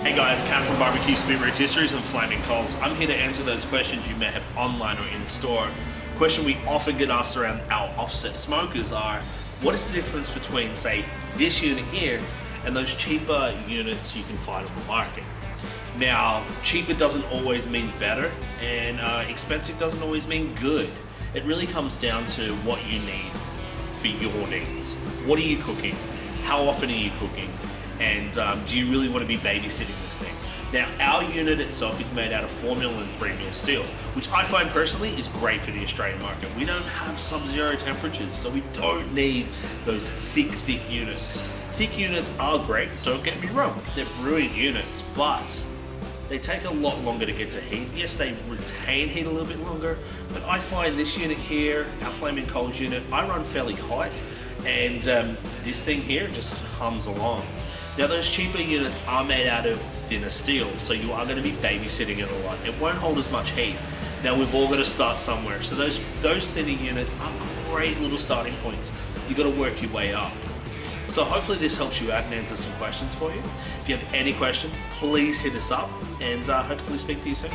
Hey guys, Cam from Barbecue Spit Rotisseries and Flaming Coals. I'm here to answer those questions you may have online or in store. Question we often get asked around our offset smokers are, what is the difference between, say, this unit here and those cheaper units you can find on the market? Now, cheaper doesn't always mean better, and expensive doesn't always mean good. It really comes down to what you need for your needs. What are you cooking? How often are you cooking? And do you really want to be babysitting this thing? Now, our unit itself is made out of 4mm and 3mm steel, which I find personally is great for the Australian market. We don't have sub-zero temperatures, so we don't need those thick units. Thick units are great, don't get me wrong. They're brilliant units, but they take a lot longer to get to heat. Yes, they retain heat a little bit longer, but I find this unit here, our Flaming Coals unit, I run fairly hot, and this thing here just hums along. Now, those cheaper units are made out of thinner steel, so you are going to be babysitting it a lot. It won't hold as much heat. Now, we've all got to start somewhere, so those thinner units are great little starting points. You've got to work your way up. So hopefully this helps you out and answers some questions for you. If you have any questions, please hit us up, and hopefully speak to you soon.